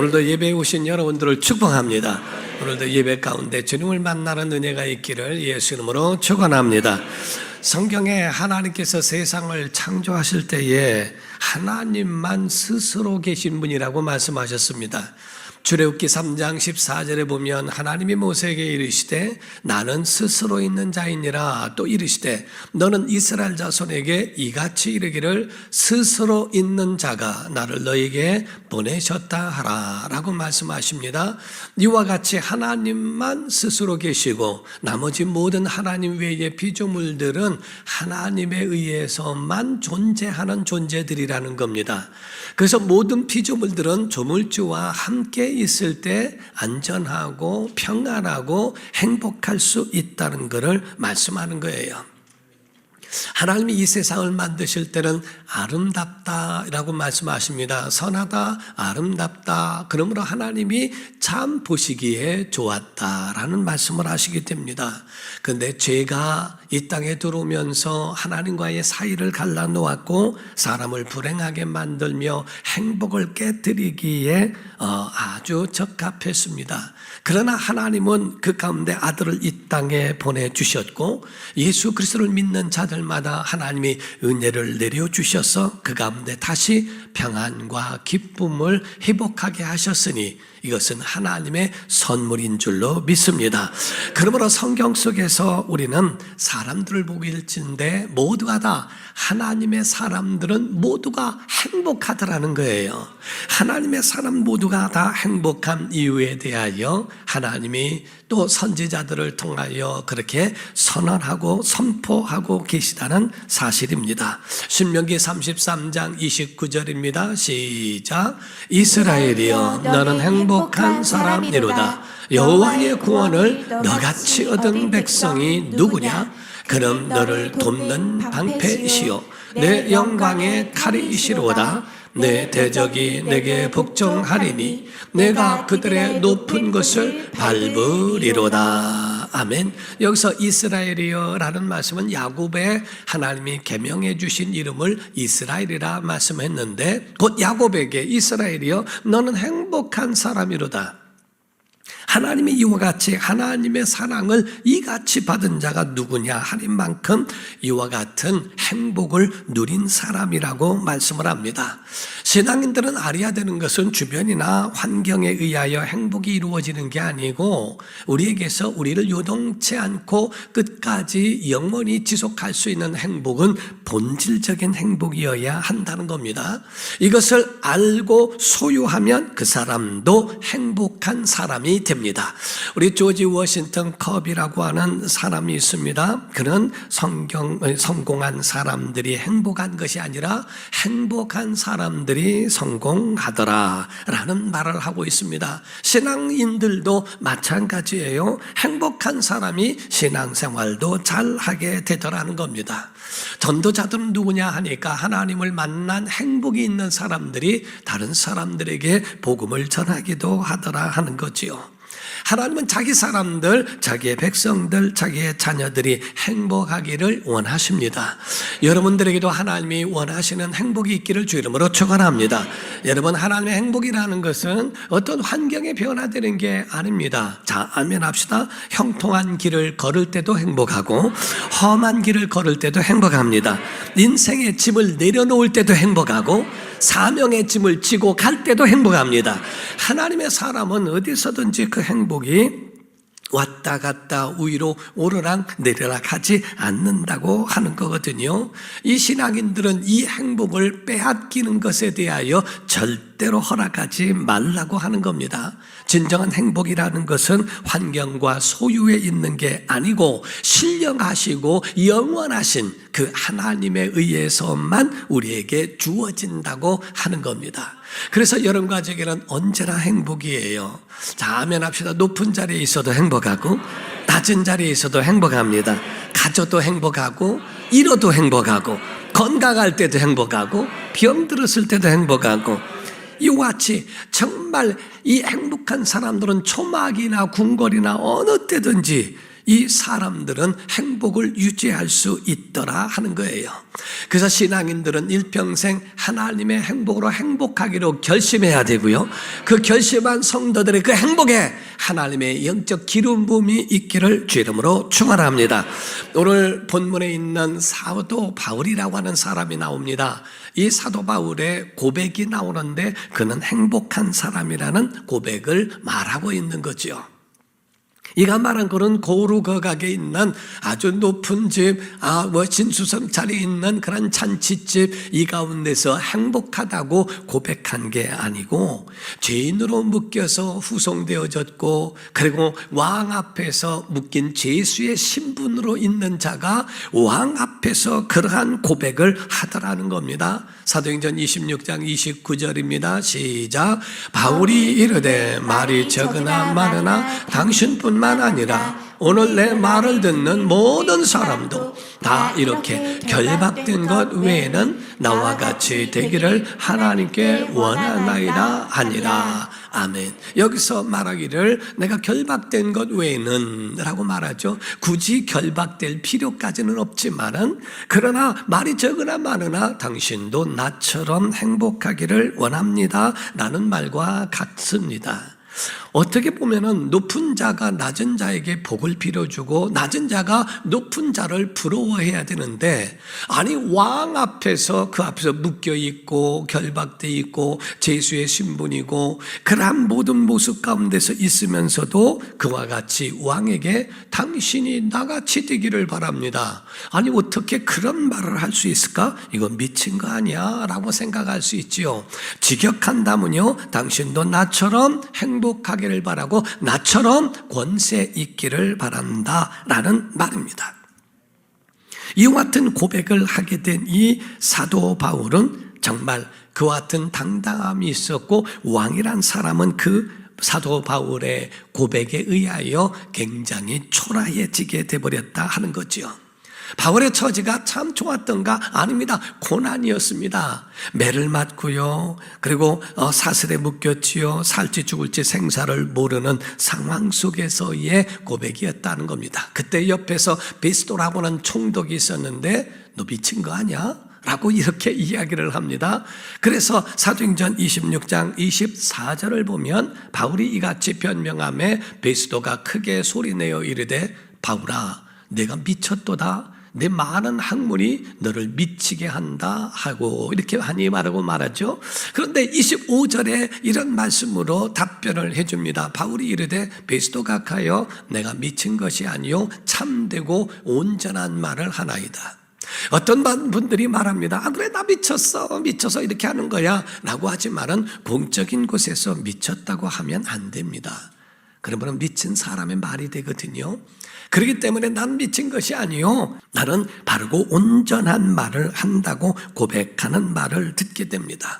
오늘도 예배에 오신 여러분들을 축복합니다. 오늘도 예배 가운데 주님을 만나는 은혜가 있기를 예수 이름으로 축원합니다. 성경에 하나님께서 세상을 창조하실 때에 하나님만 스스로 계신 분이라고 말씀하셨습니다. 출애굽기 3장 14절에 보면 하나님이 모세에게 이르시되 나는 스스로 있는 자이니라, 또 이르시되 너는 이스라엘 자손에게 이같이 이르기를 스스로 있는 자가 나를 너에게 보내셨다 하라 라고 말씀하십니다. 이와 같이 하나님만 스스로 계시고 나머지 모든 하나님 외의 피조물들은 하나님에 의해서만 존재하는 존재들이라는 겁니다. 그래서 모든 피조물들은 조물주와 함께 있을 때 안전하고 평안하고 행복할 수 있다는 것을 말씀하는 거예요. 하나님이 이 세상을 만드실 때는 아름답다라고 말씀하십니다. 선하다, 아름답다. 그러므로 하나님이 참 보시기에 좋았다라는 말씀을 하시게 됩니다. 그런데 죄가 이 땅에 들어오면서 하나님과의 사이를 갈라놓았고 사람을 불행하게 만들며 행복을 깨뜨리기에 아주 적합했습니다. 그러나 하나님은 그 가운데 아들을 이 땅에 보내주셨고 예수 그리스도를 믿는 자들마다 하나님이 은혜를 내려주셔서 그 가운데 다시 평안과 기쁨을 회복하게 하셨으니 이것은 하나님의 선물인 줄로 믿습니다. 그러므로 성경 속에서 우리는 사람들을 보길진데 모두가 다 하나님의 사람들은 모두가 행복하더라는 거예요. 하나님의 사람 모두가 다 행복한 이유에 대하여 하나님이 또 선지자들을 통하여 그렇게 선언하고 선포하고 계시다는 사실입니다. 신명기 33장 29절입니다. 시작. 이스라엘이여 너는 행복한 사람이로다. 여호와의 구원을 너같이 얻은 백성이 누구냐? 그럼 너를 돕는 방패이시오 내 영광의 칼이시로다. 내 대적이 내게 복종하리니 내가 그들의 높은 것을 밟으리로다. 아멘. 여기서 이스라엘이여 라는 말씀은 야곱의 하나님이 계명해 주신 이름을 이스라엘이라 말씀했는데 곧 야곱에게 이스라엘이여 너는 행복한 사람이로다. 하나님이 이와 같이 하나님의 사랑을 이같이 받은 자가 누구냐 하는 만큼 이와 같은 행복을 누린 사람이라고 말씀을 합니다. 신앙인들은 알아야 되는 것은 주변이나 환경에 의하여 행복이 이루어지는 게 아니고 우리에게서 우리를 요동치 않고 끝까지 영원히 지속할 수 있는 행복은 본질적인 행복이어야 한다는 겁니다. 이것을 알고 소유하면 그 사람도 행복한 사람이 됩니다. 우리 조지 워싱턴 컵이라고 하는 사람이 있습니다. 그는 성공한 사람들이 행복한 것이 아니라 행복한 사람들이 성공하더라 라는 말을 하고 있습니다. 신앙인들도 마찬가지예요. 행복한 사람이 신앙생활도 잘하게 되더라는 겁니다. 전도자들은 누구냐 하니까 하나님을 만난 행복이 있는 사람들이 다른 사람들에게 복음을 전하기도 하더라 하는 거지요. 하나님은 자기 사람들, 자기의 백성들, 자기의 자녀들이 행복하기를 원하십니다. 여러분들에게도 하나님이 원하시는 행복이 있기를 주 이름으로 축원합니다. 여러분, 하나님의 행복이라는 것은 어떤 환경에 변화되는 게 아닙니다. 자, 아멘 합시다. 형통한 길을 걸을 때도 행복하고 험한 길을 걸을 때도 행복합니다. 인생의 짐을 내려놓을 때도 행복하고 사명의 짐을 지고 갈 때도 행복합니다. 하나님의 사람은 어디서든지 그 행복이 왔다 갔다 위로 오르락 내리락 하지 않는다고 하는 거거든요. 이 신앙인들은 이 행복을 빼앗기는 것에 대하여 절대로 허락하지 말라고 하는 겁니다. 진정한 행복이라는 것은 환경과 소유에 있는 게 아니고 신령하시고 영원하신 그 하나님에 의해서만 우리에게 주어진다고 하는 겁니다. 그래서 여러분과 가족에게는 언제나 행복이에요. 자, 아멘 합시다. 높은 자리에 있어도 행복하고 낮은 자리에 있어도 행복합니다. 가져도 행복하고 잃어도 행복하고 건강할 때도 행복하고 병들었을 때도 행복하고 이와 같이 정말 이 행복한 사람들은 초막이나 궁궐이나 어느 때든지 이 사람들은 행복을 유지할 수 있더라 하는 거예요. 그래서 신앙인들은 일평생 하나님의 행복으로 행복하기로 결심해야 되고요, 그 결심한 성도들의 그 행복에 하나님의 영적 기름 부음이 있기를 주 이름으로 축원합니다. 오늘 본문에 있는 사도 바울이라고 하는 사람이 나옵니다. 이 사도 바울의 고백이 나오는데 그는 행복한 사람이라는 고백을 말하고 있는 거죠. 이가 말한 그런 고루 거각에 있는 아주 높은 집, 진수성찬이 있는 그런 잔치집 이 가운데서 행복하다고 고백한 게 아니고, 죄인으로 묶여서 후송되어졌고, 그리고 왕 앞에서 묶인 죄수의 신분으로 있는 자가 왕 앞에서 그러한 고백을 하더라는 겁니다. 사도행전 26장 29절입니다. 시작. 바울이 이르되 말이 적으나 많으나 당신뿐만 아니라 오늘 내 말을 듣는 모든 사람도 다 이렇게 결박된 것 외에는 나와 같이 되기를 하나님께 원하나이다 하니라. 아멘. 여기서 말하기를 내가 결박된 것 외에는 라고 말하죠. 굳이 결박될 필요까지는 없지만은, 그러나 말이 적으나 많으나 당신도 나처럼 행복하기를 원합니다 라는 말과 같습니다. 어떻게 보면은 높은 자가 낮은 자에게 복을 빌어주고 낮은 자가 높은 자를 부러워해야 되는데, 아니 왕 앞에서 그 앞에서 묶여 있고 결박돼 있고 죄수의 신분이고 그러한 모든 모습 가운데서 있으면서도 그와 같이 왕에게 당신이 나같이 되기를 바랍니다. 아니 어떻게 그런 말을 할 수 있을까? 이건 미친 거 아니야? 라고 생각할 수 있지요. 직역한다면요, 당신도 나처럼 행복하기를 바라고 나처럼 권세 있기를 바란다 라는 말입니다. 이와 같은 고백을 하게 된 이 사도 바울은 정말 그와 같은 당당함이 있었고, 왕이란 사람은 그 사도 바울의 고백에 의하여 굉장히 초라해지게 되어버렸다 하는 거죠. 바울의 처지가 참 좋았던가? 아닙니다. 고난이었습니다. 매를 맞고요, 그리고 사슬에 묶였지요. 살지 죽을지 생사를 모르는 상황 속에서의 고백이었다는 겁니다. 그때 옆에서 베스도라고 하는 총독이 있었는데 너 미친 거 아니야? 라고 이렇게 이야기를 합니다. 그래서 사도행전 26장 24절을 보면 바울이 이같이 변명하며 베스도가 크게 소리내어 이르되 바울아 내가 미쳤도다. 내 많은 학문이 너를 미치게 한다 하고 이렇게 많이 말하죠. 그런데 25절에 이런 말씀으로 답변을 해줍니다. 바울이 이르되 베스도가 가여 내가 미친 것이 아니요 참되고 온전한 말을 하나이다. 어떤 분들이 말합니다. 그래 나 미쳐서 이렇게 하는 거야 라고 하지만은 공적인 곳에서 미쳤다고 하면 안 됩니다. 그러면 미친 사람의 말이 되거든요. 그렇기 때문에 난 미친 것이 아니요, 나는 바르고 온전한 말을 한다고 고백하는 말을 듣게 됩니다.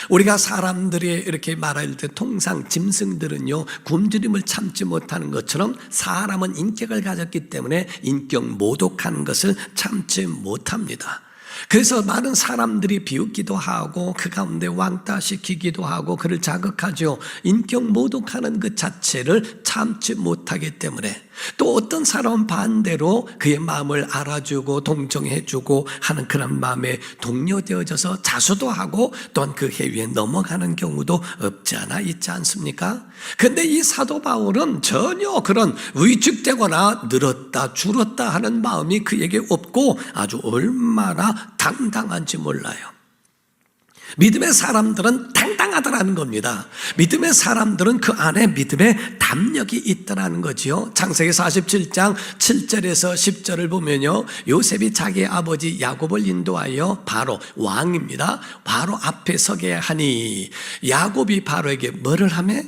우리가 사람들이 이렇게 말할 때 통상 짐승들은요 굶주림을 참지 못하는 것처럼 사람은 인격을 가졌기 때문에 인격 모독하는 것을 참지 못합니다. 그래서 많은 사람들이 비웃기도 하고 그 가운데 왕따시키기도 하고 그를 자극하죠. 인격 모독하는 그 자체를 참지 못하기 때문에, 또 어떤 사람은 반대로 그의 마음을 알아주고 동정해주고 하는 그런 마음에 동료되어져서 자수도 하고 또한 그 해위에 넘어가는 경우도 없지 않아 있지 않습니까? 그런데 이 사도 바울은 전혀 그런 위축되거나 늘었다 줄었다 하는 마음이 그에게 없고 아주 얼마나 당당한지 몰라요. 믿음의 사람들은 당당하다라는 겁니다. 믿음의 사람들은 그 안에 믿음의 담력이 있다라는 거지요. 창세기 47장 7절에서 10절을 보면요, 요셉이 자기 아버지 야곱을 인도하여 바로 왕입니다. 바로 앞에 서게 하니 야곱이 바로에게 뭐를 하며?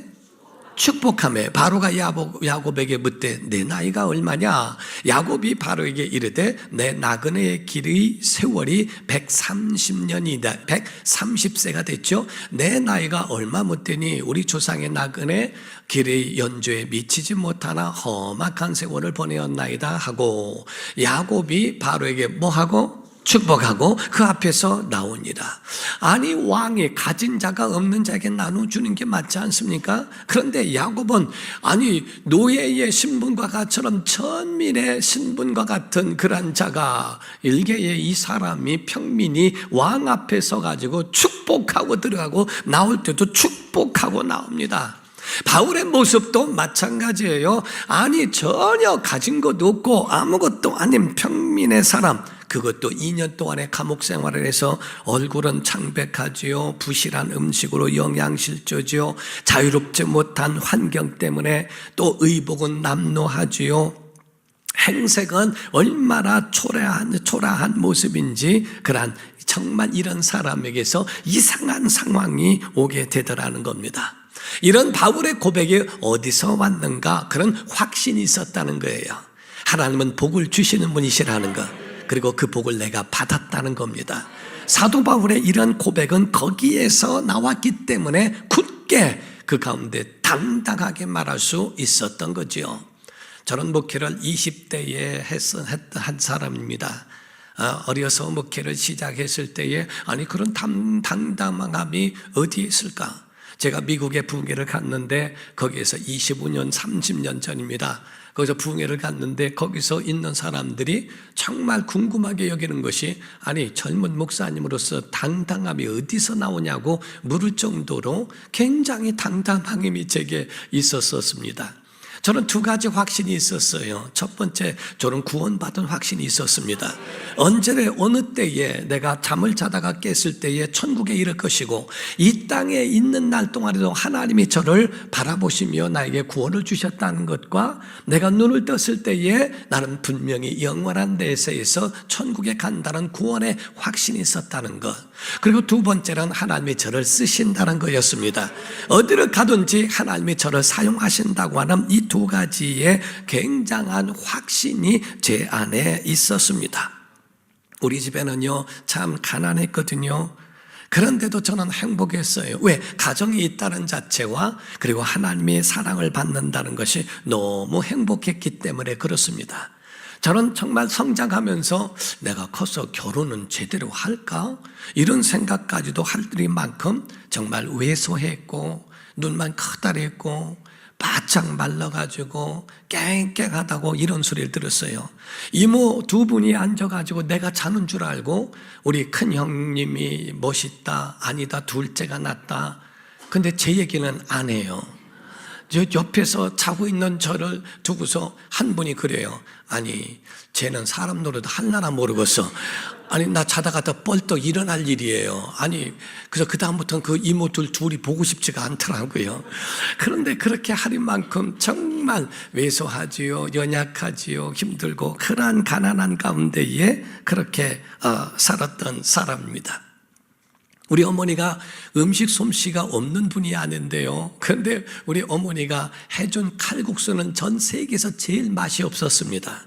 축복하며 바로가 야곱에게 묻되 내 나이가 얼마냐? 야곱이 바로에게 이르되 내 나그네의 길의 세월이 130년이다. 130세가 됐죠. 내 나이가 얼마 묻더니 우리 조상의 나그네 길의 연주에 미치지 못하나 험악한 세월을 보내었나이다 하고, 야곱이 바로에게 뭐하고? 축복하고 그 앞에서 나옵니다. 아니 왕이 가진 자가 없는 자에게 나눠주는 게 맞지 않습니까? 그런데 야곱은 아니 노예의 신분과 같처럼 천민의 신분과 같은 그런 자가 일개의 이 사람이 평민이 왕 앞에 서가지고 축복하고 들어가고 나올 때도 축복하고 나옵니다. 바울의 모습도 마찬가지예요. 아니 전혀 가진 것도 없고 아무것도 아닌 평민의 사람, 그것도 2년 동안의 감옥 생활을 해서 얼굴은 창백하지요, 부실한 음식으로 영양실조지요, 자유롭지 못한 환경 때문에 또 의복은 남노하지요, 행색은 얼마나 초라한 모습인지 그러한 정말 이런 사람에게서 이상한 상황이 오게 되더라는 겁니다. 이런 바울의 고백이 어디서 왔는가? 그런 확신이 있었다는 거예요. 하나님은 복을 주시는 분이시라는 것, 그리고 그 복을 내가 받았다는 겁니다. 사도 바울의 이런 고백은 거기에서 나왔기 때문에 굳게 그 가운데 당당하게 말할 수 있었던 거지요. 저는 목회를 20대에 한 사람입니다. 어려서 목회를 시작했을 때에 아니 그런 당당함이 어디에 있을까? 제가 미국에 부흥회를 갔는데 거기에서 25년, 30년 전입니다. 거기서 부흥회를 갔는데 거기서 있는 사람들이 정말 궁금하게 여기는 것이 아니 젊은 목사님으로서 당당함이 어디서 나오냐고 물을 정도로 굉장히 당당함이 제게 있었습니다. 저는 두 가지 확신이 있었어요. 첫 번째, 저는 구원받은 확신이 있었습니다. 언제 어느 때에 내가 잠을 자다가 깼을 때에 천국에 이를 것이고 이 땅에 있는 날 동안에도 하나님이 저를 바라보시며 나에게 구원을 주셨다는 것과 내가 눈을 떴을 때에 나는 분명히 영원한 내세에서 천국에 간다는 구원의 확신이 있었다는 것, 그리고 두 번째는 하나님이 저를 쓰신다는 거였습니다. 어디를 가든지 하나님이 저를 사용하신다고 하는 이 두 가지의 굉장한 확신이 제 안에 있었습니다. 우리 집에는요 참 가난했거든요. 그런데도 저는 행복했어요. 왜? 가정이 있다는 자체와 그리고 하나님의 사랑을 받는다는 것이 너무 행복했기 때문에 그렇습니다. 저는 정말 성장하면서 내가 커서 결혼은 제대로 할까? 이런 생각까지도 할 만큼 정말 왜소했고 눈만 커다랬고 바짝 말라가지고 깽깽하다고 이런 소리를 들었어요. 이모 두 분이 앉아가지고 내가 자는 줄 알고 우리 큰 형님이 멋있다, 아니다, 둘째가 낫다. 근데 제 얘기는 안 해요. 저 옆에서 자고 있는 저를 두고서 한 분이 그래요. 아니 쟤는 사람 노릇 할라나 모르겠어. 아니 나 자다가 뻘떡 일어날 일이에요. 아니 그래서 그 다음부터는 그 이모들 둘이 보고 싶지가 않더라고요. 그런데 그렇게 하는 만큼 정말 왜소하지요, 연약하지요, 힘들고 그러한 가난한 가운데에 그렇게 살았던 사람입니다. 우리 어머니가 음식 솜씨가 없는 분이 아닌데요, 그런데 우리 어머니가 해준 칼국수는 전 세계에서 제일 맛이 없었습니다.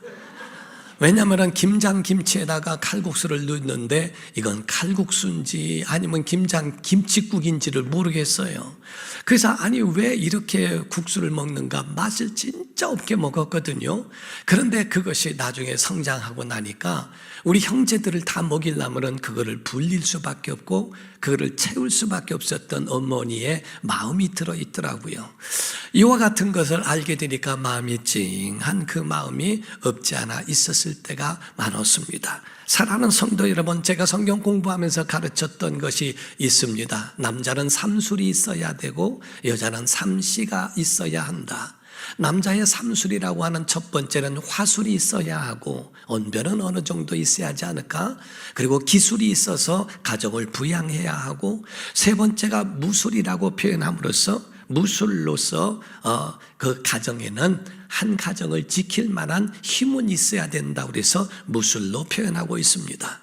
왜냐하면 김장김치에다가 칼국수를 넣는데 이건 칼국수인지 아니면 김치국인지를 모르겠어요. 그래서 아니 왜 이렇게 국수를 먹는가, 맛을 진짜 없게 먹었거든요. 그런데 그것이 나중에 성장하고 나니까 우리 형제들을 다 먹이려면 그거를 불릴 수밖에 없고 그거를 채울 수밖에 없었던 어머니의 마음이 들어있더라고요. 이와 같은 것을 알게 되니까 마음이 찡한 그 마음이 없지 않아 있었을 때가 많았습니다. 사랑하는 성도 여러분, 제가 성경 공부하면서 가르쳤던 것이 있습니다. 남자는 삼술이 있어야 되고 여자는 삼시가 있어야 한다. 남자의 삼술이라고 하는 첫 번째는 화술이 있어야 하고 언변은 어느 정도 있어야 하지 않을까? 그리고 기술이 있어서 가정을 부양해야 하고, 세 번째가 무술이라고 표현함으로써 무술로서 그 가정에는 한 가정을 지킬 만한 힘은 있어야 된다고 해서 무술로 표현하고 있습니다.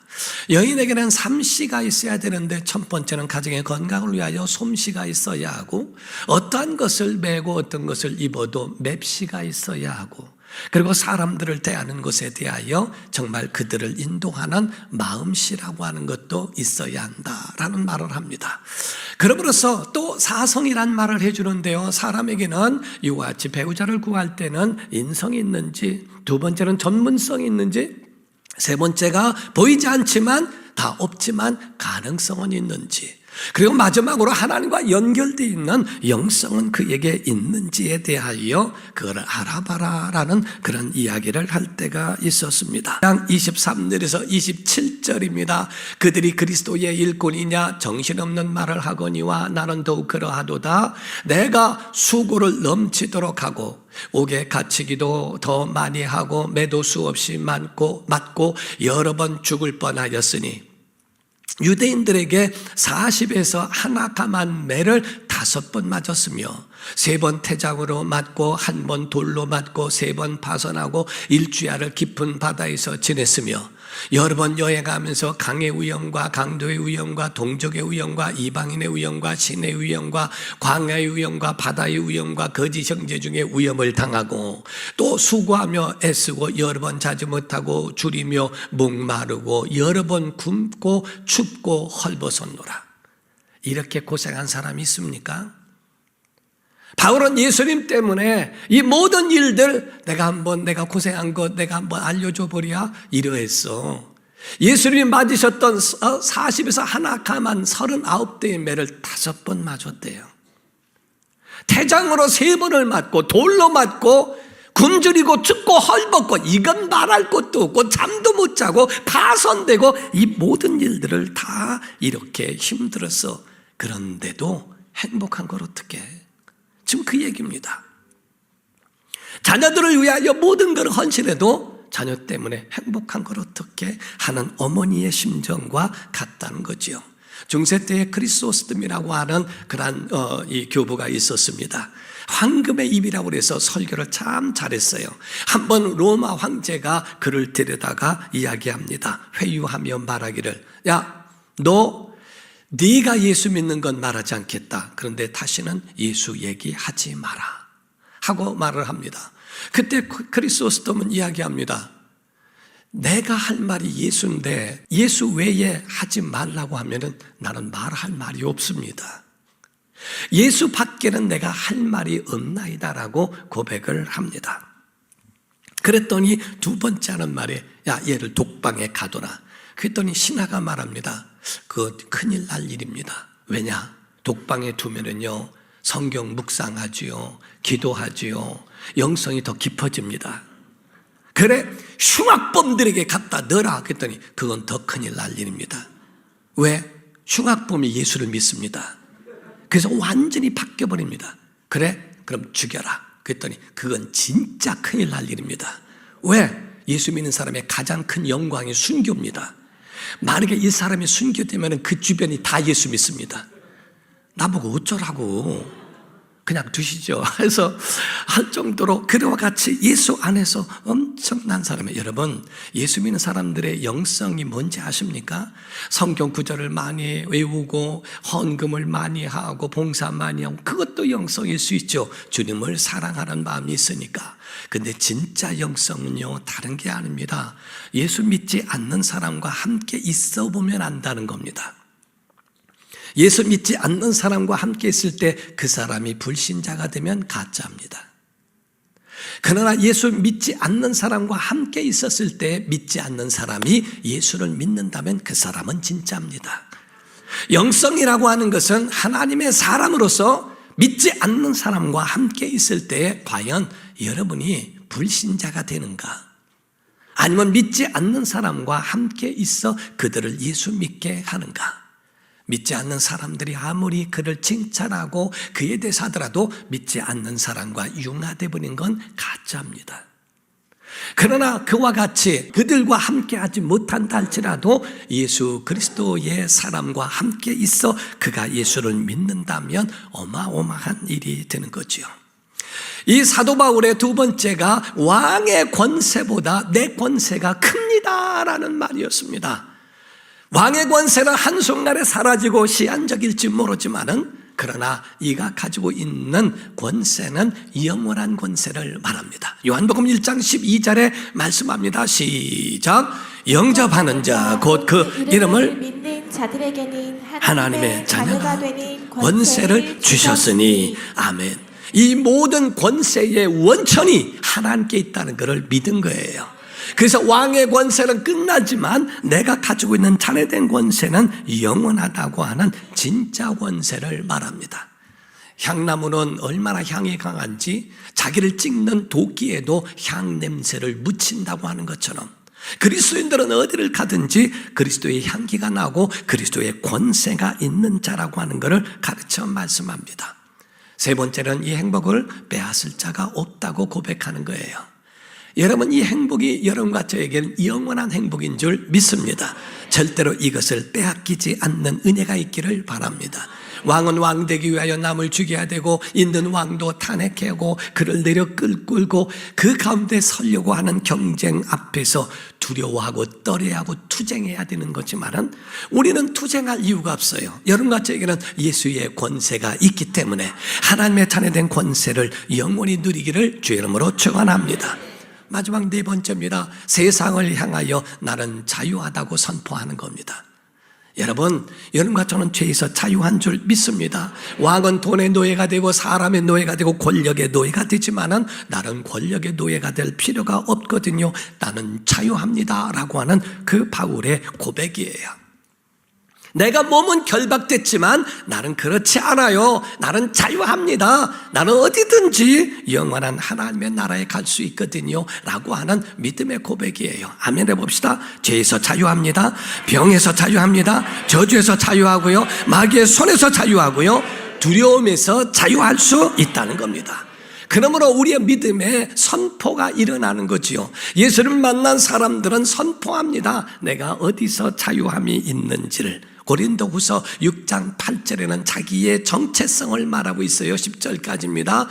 여인에게는 삼시가 있어야 되는데 첫 번째는 가정의 건강을 위하여 솜씨가 있어야 하고, 어떠한 것을 메고 어떤 것을 입어도 맵시가 있어야 하고, 그리고 사람들을 대하는 것에 대하여 정말 그들을 인도하는 마음씨라고 하는 것도 있어야 한다라는 말을 합니다. 그러므로서 또 사성이란 말을 해주는데요, 사람에게는 이와 같이 배우자를 구할 때는 인성이 있는지, 두 번째는 전문성이 있는지, 세 번째가 보이지 않지만 다 없지만 가능성은 있는지, 그리고 마지막으로 하나님과 연결되어 있는 영성은 그에게 있는지에 대하여 그걸 알아봐라 라는 그런 이야기를 할 때가 있었습니다. 23절에서 27절입니다. 그들이 그리스도의 일꾼이냐 정신없는 말을 하거니와 나는 더욱 그러하도다. 내가 수고를 넘치도록 하고 옥에 갇히기도 더 많이 하고 매도 수없이 맞고 여러 번 죽을 뻔하였으니 유대인들에게 40에서 하나 감한 매를 5번 맞았으며 3번 태장으로 맞고 1번 돌로 맞고 3번 파선하고 일주야를 깊은 바다에서 지냈으며 여러 번 여행하면서 강의 위험과 강도의 위험과 동족의 위험과 이방인의 위험과 신의 위험과 광야의 위험과 바다의 위험과 거짓 형제 중에 위험을 당하고 또 수고하며 애쓰고 여러 번 자지 못하고 줄이며 목마르고 여러 번 굶고 춥고 헐벗었노라. 이렇게 고생한 사람이 있습니까? 바울은 예수님 때문에 이 모든 일들 내가 고생한 것 내가 한번 알려줘 버려 이러했어. 예수님이 맞으셨던 40에서 하나 감한 39대의 매를 5번 맞았대요. 태장으로 3번을 맞고 돌로 맞고 굶주리고 춥고 헐벗고 이건 말할 것도 없고 잠도 못 자고 파선되고 이 모든 일들을 다 이렇게 힘들어서 그런데도 행복한 걸 어떻게 해? 지금 그 얘기입니다. 자녀들을 위하여 모든 걸 헌신해도 자녀 때문에 행복한 걸 어떻게 하는 어머니의 심정과 같다는 거지요. 중세 때에 크리소스톰이라고 하는 그런 이 교부가 있었습니다. 황금의 입이라고 해서 설교를 참 잘했어요. 한번 로마 황제가 그를 데려다가 이야기합니다. 회유하며 말하기를, 야, 네가 예수 믿는 건 말하지 않겠다. 그런데 다시는 예수 얘기하지 마라 하고 말을 합니다. 그때 크리소스톰은 이야기합니다. 내가 할 말이 예수인데 예수 외에 하지 말라고 하면은 나는 말할 말이 없습니다. 예수 밖에는 내가 할 말이 없나이다라고 고백을 합니다. 그랬더니 2번째 하는 말에, 야, 얘를 독방에 가둬라. 그랬더니 신하가 말합니다. 그거 큰일 날 일입니다. 왜냐? 독방에 두면은요, 성경 묵상하지요, 기도하지요, 영성이 더 깊어집니다. 그래, 흉악범들에게 갖다 넣어라. 그랬더니 그건 더 큰일 날 일입니다. 왜? 흉악범이 예수를 믿습니다. 그래서 완전히 바뀌어버립니다. 그래? 그럼 죽여라. 그랬더니 그건 진짜 큰일 날 일입니다. 왜? 예수 믿는 사람의 가장 큰 영광이 순교입니다. 만약에 이 사람이 순교되면 그 주변이 다 예수 믿습니다. 나보고 어쩌라고. 그냥 두시죠. 그래서 할 정도로 그와 같이 예수 안에서 엄청난 사람이에요. 여러분, 예수 믿는 사람들의 영성이 뭔지 아십니까? 성경 구절을 많이 외우고 헌금을 많이 하고 봉사 많이 하고 그것도 영성일 수 있죠. 주님을 사랑하는 마음이 있으니까. 근데 진짜 영성은요, 다른 게 아닙니다. 예수 믿지 않는 사람과 함께 있어 보면 안다는 겁니다. 예수 믿지 않는 사람과 함께 있을 때 그 사람이 불신자가 되면 가짜입니다. 그러나 예수 믿지 않는 사람과 함께 있었을 때 믿지 않는 사람이 예수를 믿는다면 그 사람은 진짜입니다. 영성이라고 하는 것은 하나님의 사람으로서 믿지 않는 사람과 함께 있을 때 과연 여러분이 불신자가 되는가? 아니면 믿지 않는 사람과 함께 있어 그들을 예수 믿게 하는가? 믿지 않는 사람들이 아무리 그를 칭찬하고 그에 대해서 하더라도 믿지 않는 사람과 융화되어 버린 건 가짜입니다. 그러나 그와 같이 그들과 함께하지 못한다 할지라도 예수 그리스도의 사람과 함께 있어 그가 예수를 믿는다면 어마어마한 일이 되는 거지요. 이 사도 바울의 2번째가 왕의 권세보다 내 권세가 큽니다라는 말이었습니다. 왕의 권세는 한순간에 사라지고 시한적일지 모르지만은 그러나 이가 가지고 있는 권세는 영원한 권세를 말합니다. 요한복음 1장 12절에 말씀합니다. 시작. 영접하는 자 곧 그 이름을 믿는 자들에게는 하나님의 자녀가 되는 권세를 주셨으니 아멘. 이 모든 권세의 원천이 하나님께 있다는 것을 믿은 거예요. 그래서 왕의 권세는 끝나지만 내가 가지고 있는 참여된 권세는 영원하다고 하는 진짜 권세를 말합니다. 향나무는 얼마나 향이 강한지 자기를 찍는 도끼에도 향 냄새를 묻힌다고 하는 것처럼 그리스도인들은 어디를 가든지 그리스도의 향기가 나고 그리스도의 권세가 있는 자라고 하는 것을 가르쳐 말씀합니다. 세 번째는 이 행복을 빼앗을 자가 없다고 고백하는 거예요. 여러분, 이 행복이 여러분과 저에게는 영원한 행복인 줄 믿습니다. 절대로 이것을 빼앗기지 않는 은혜가 있기를 바랍니다. 왕은 왕되기 위하여 남을 죽여야 되고 있는 왕도 탄핵해야 하고 그를 내려 끌고 그 가운데 서려고 하는 경쟁 앞에서 두려워하고 떨어야 하고 투쟁해야 되는 거지만은 우리는 투쟁할 이유가 없어요. 여러분과 저에게는 예수의 권세가 있기 때문에 하나님의 찬양된 권세를 영원히 누리기를 주의 이름으로 축원합니다. 마지막 네 번째입니다. 세상을 향하여 나는 자유하다고 선포하는 겁니다. 여러분과 저는 죄에서 자유한 줄 믿습니다. 왕은 돈의 노예가 되고 사람의 노예가 되고 권력의 노예가 되지만은 나는 권력의 노예가 될 필요가 없거든요. 나는 자유합니다 라고 하는 그 바울의 고백이에요. 내가 몸은 결박됐지만 나는 그렇지 않아요. 나는 자유합니다. 나는 어디든지 영원한 하나님의 나라에 갈 수 있거든요 라고 하는 믿음의 고백이에요. 아멘 해봅시다. 죄에서 자유합니다. 병에서 자유합니다. 저주에서 자유하고요. 마귀의 손에서 자유하고요. 두려움에서 자유할 수 있다는 겁니다. 그러므로 우리의 믿음에 선포가 일어나는 거지요. 예수를 만난 사람들은 선포합니다. 내가 어디서 자유함이 있는지를. 고린도후서 6장 8절에는 자기의 정체성을 말하고 있어요. 10절까지입니다.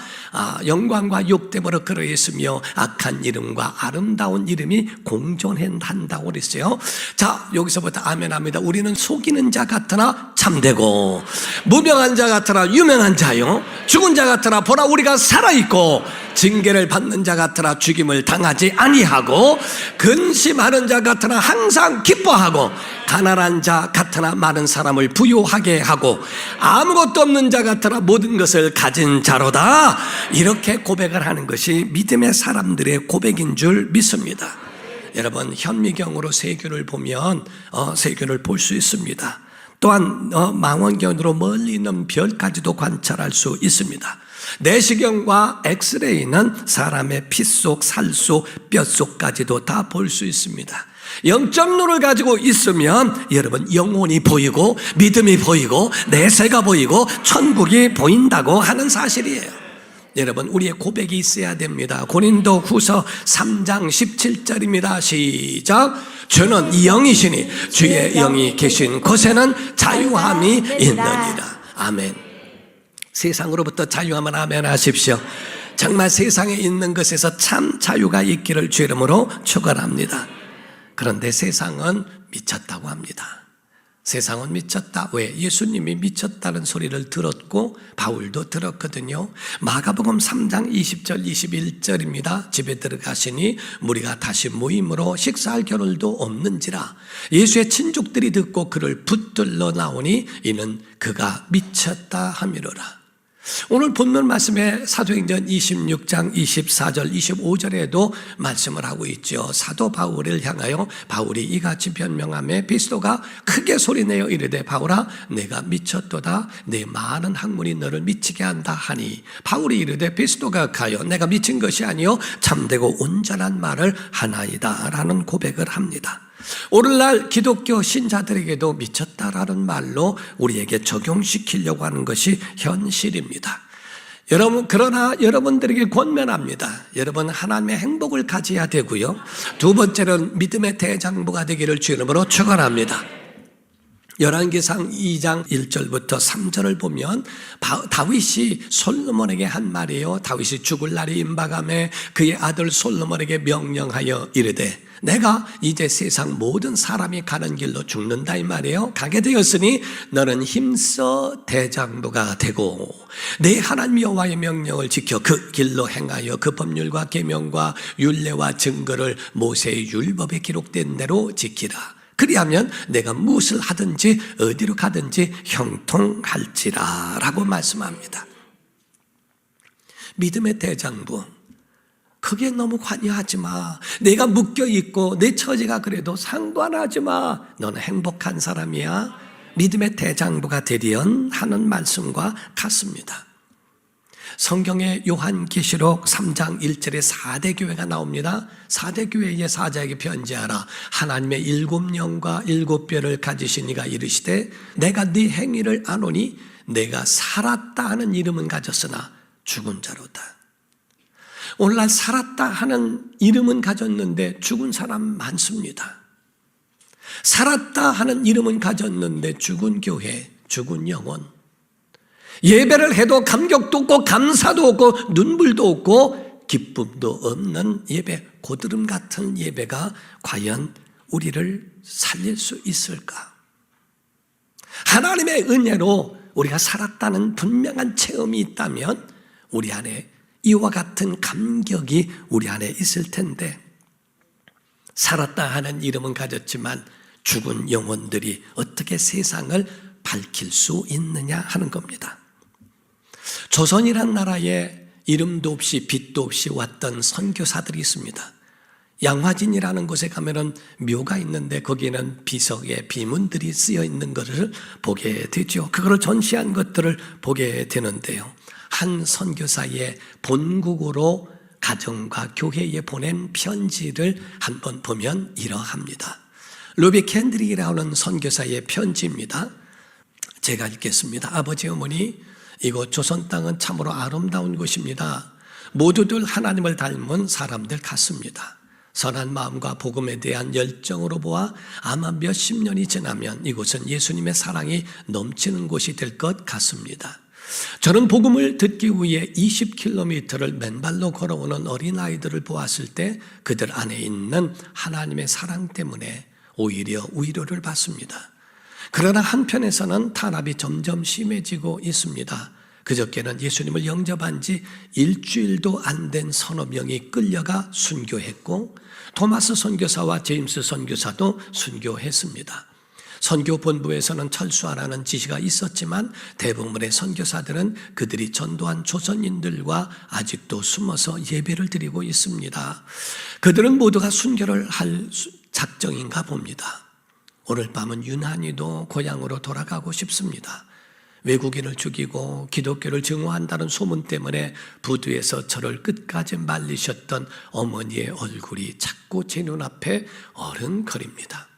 영광과 욕됨으로 그러했으며 악한 이름과 아름다운 이름이 공존한다고 그랬어요. 자, 여기서부터 아멘합니다. 우리는 속이는 자 같으나 참되고 무명한 자 같으나 유명한 자요, 죽은 자 같으나 보라 우리가 살아있고 징계를 받는 자 같으나 죽임을 당하지 아니하고 근심하는 자 같으나 항상 기뻐하고 가난한 자 같으나 많은 사람을 부유하게 하고 아무것도 없는 자 같으나 모든 것을 가진 자로다. 이렇게 고백을 하는 것이 믿음의 사람들의 고백인 줄 믿습니다. 여러분, 현미경으로 세균을 보면 세균을 볼 수 있습니다. 또한 망원경으로 멀리 있는 별까지도 관찰할 수 있습니다. 내시경과 엑스레이는 사람의 피 속, 살 속, 뼈 속까지도 다 볼 수 있습니다. 영적 눈을 가지고 있으면 여러분 영혼이 보이고 믿음이 보이고 내세가 보이고 천국이 보인다고 하는 사실이에요. 여러분, 우리의 고백이 있어야 됩니다. 고린도후서 3장 17절입니다. 시작. 주는 영이시니 주의 영이 계신 곳에는 자유함이 있느니라. 아멘. 세상으로부터 자유하면 아멘 하십시오. 정말 세상에 있는 것에서 참 자유가 있기를 주의 이름으로 축원합니다. 그런데 세상은 미쳤다고 합니다. 세상은 미쳤다. 왜? 예수님이 미쳤다는 소리를 들었고 바울도 들었거든요. 마가복음 3장 20절 21절입니다. 집에 들어가시니 무리가 다시 모임으로 식사할 겨를도 없는지라. 예수의 친족들이 듣고 그를 붙들러 나오니 이는 그가 미쳤다 하미로라. 오늘 본문 말씀에 사도행전 26장 24절 25절에도 말씀을 하고 있죠. 사도 바울을 향하여 바울이 이같이 변명하며 베스도가 크게 소리내어 이르되 바울아 내가 미쳤도다. 내 많은 학문이 너를 미치게 한다 하니 바울이 이르되 베스도가 가여 내가 미친 것이 아니요 참되고 온전한 말을 하나이다 라는 고백을 합니다. 오늘날 기독교 신자들에게도 미쳤다라는 말로 우리에게 적용시키려고 하는 것이 현실입니다. 여러분, 그러나 여러분들에게 권면합니다. 여러분, 하나님의 행복을 가져야 되고요. 두 번째는 믿음의 대장부가 되기를 주의 이름으로 축원합니다. 열왕기상 2장 1절부터 3절을 보면 다윗이 솔로몬에게 한 말이에요. 다윗이 죽을 날이 임박하매 그의 아들 솔로몬에게 명령하여 이르되 내가 이제 세상 모든 사람이 가는 길로 죽는다 이 말이에요. 가게 되었으니 너는 힘써 대장부가 되고 내 하나님 여호와의 명령을 지켜 그 길로 행하여 그 법률과 계명과 율례와 증거를 모세의 율법에 기록된 대로 지키라. 그리하면 내가 무엇을 하든지 어디로 가든지 형통할지라 라고 말씀합니다. 믿음의 대장부, 그게 너무 관여하지 마. 내가 묶여있고 내 처지가 그래도 상관하지 마. 너는 행복한 사람이야. 믿음의 대장부가 되리언 하는 말씀과 같습니다. 성경의 요한계시록 3장 1절에 4대 교회가 나옵니다. 4대 교회의 사자에게 편지하라. 하나님의 7영과 7뼈를 가지신 이가 이르시되 내가 네 행위를 아노니 내가 살았다 하는 이름은 가졌으나 죽은 자로다. 오늘날 살았다 하는 이름은 가졌는데 죽은 사람 많습니다. 살았다 하는 이름은 가졌는데 죽은 교회, 죽은 영혼. 예배를 해도 감격도 없고 감사도 없고 눈물도 없고 기쁨도 없는 예배, 고드름 같은 예배가 과연 우리를 살릴 수 있을까? 하나님의 은혜로 우리가 살았다는 분명한 체험이 있다면 우리 안에 이와 같은 감격이 우리 안에 있을 텐데, 살았다 하는 이름은 가졌지만 죽은 영혼들이 어떻게 세상을 밝힐 수 있느냐 하는 겁니다. 조선이란 나라에 이름도 없이 빛도 없이 왔던 선교사들이 있습니다. 양화진이라는 곳에 가면은 묘가 있는데 거기에는 비석의 비문들이 쓰여 있는 것을 보게 되죠. 그거를 전시한 것들을 보게 되는데요. 한 선교사의 본국으로 가정과 교회에 보낸 편지를 한번 보면 이러합니다. 루비 캔드릭이라는 선교사의 편지입니다. 제가 읽겠습니다. 아버지, 어머니, 이곳 조선 땅은 참으로 아름다운 곳입니다. 모두들 하나님을 닮은 사람들 같습니다. 선한 마음과 복음에 대한 열정으로 보아 아마 몇십 년이 지나면 이곳은 예수님의 사랑이 넘치는 곳이 될 것 같습니다. 저는 복음을 듣기 위해 20km를 맨발로 걸어오는 어린아이들을 보았을 때 그들 안에 있는 하나님의 사랑 때문에 오히려 위로를 받습니다. 그러나 한편에서는 탄압이 점점 심해지고 있습니다. 그저께는 예수님을 영접한 지 일주일도 안 된 서너 명이 끌려가 순교했고 토마스 선교사와 제임스 선교사도 순교했습니다. 선교본부에서는 철수하라는 지시가 있었지만 대부분의 선교사들은 그들이 전도한 조선인들과 아직도 숨어서 예배를 드리고 있습니다. 그들은 모두가 순교를 할 작정인가 봅니다. 오늘 밤은 유난히도 고향으로 돌아가고 싶습니다. 외국인을 죽이고 기독교를 증오한다는 소문 때문에 부두에서 저를 끝까지 말리셨던 어머니의 얼굴이 자꾸 제 눈앞에 어른거립니다.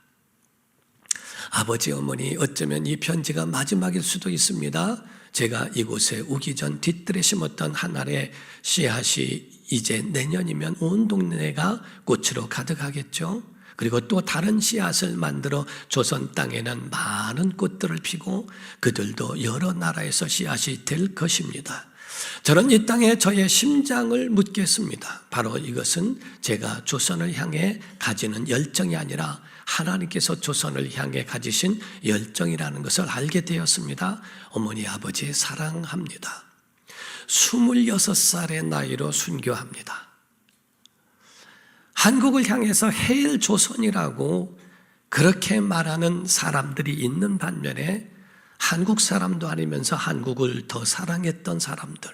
아버지, 어머니, 어쩌면 이 편지가 마지막일 수도 있습니다. 제가 이곳에 오기 전 뒤뜰에 심었던 한 알의 씨앗이 이제 내년이면 온 동네가 꽃으로 가득하겠죠. 그리고 또 다른 씨앗을 만들어 조선 땅에는 많은 꽃들을 피고 그들도 여러 나라에서 씨앗이 될 것입니다. 저는 이 땅에 저의 심장을 묻겠습니다. 바로 이것은 제가 조선을 향해 가지는 열정이 아니라 하나님께서 조선을 향해 가지신 열정이라는 것을 알게 되었습니다. 어머니, 아버지 사랑합니다. 26살의 나이로 순교합니다. 한국을 향해서 헤일 조선이라고 그렇게 말하는 사람들이 있는 반면에 한국 사람도 아니면서 한국을 더 사랑했던 사람들,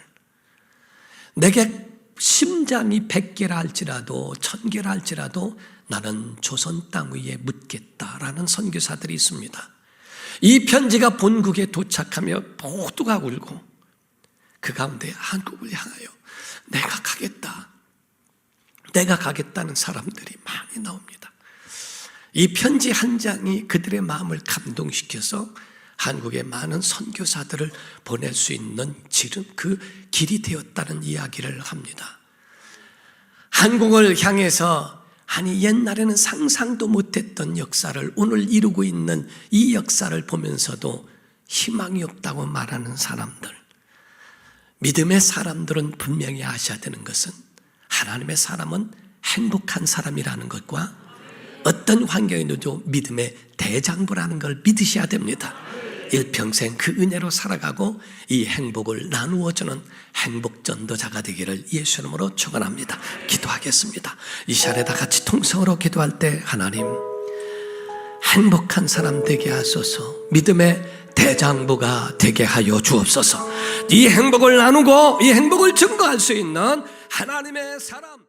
내게 심장이 100개라 할지라도 1000개라 할지라도 나는 조선 땅 위에 묻겠다라는 선교사들이 있습니다. 이 편지가 본국에 도착하며 모두가 울고 그 가운데 한국을 향하여 내가 가겠다는 사람들이 많이 나옵니다. 이 편지 한 장이 그들의 마음을 감동시켜서 한국에 많은 선교사들을 보낼 수 있는 그 길이 되었다는 이야기를 합니다. 한국을 향해서 옛날에는 상상도 못했던 역사를 오늘 이루고 있는 이 역사를 보면서도 희망이 없다고 말하는 사람들, 믿음의 사람들은 분명히 아셔야 되는 것은 하나님의 사람은 행복한 사람이라는 것과 어떤 환경에도 믿음의 대장부라는 걸 믿으셔야 됩니다. 일평생 그 은혜로 살아가고 이 행복을 나누어주는 행복전도자가 되기를 예수 이름으로 축원합니다. 기도하겠습니다. 이 시간에 다 같이 통성으로 기도할 때 하나님, 행복한 사람 되게 하소서, 믿음의 대장부가 되게 하여 주옵소서. 이 행복을 나누고 이 행복을 증거할 수 있는 하나님의 사람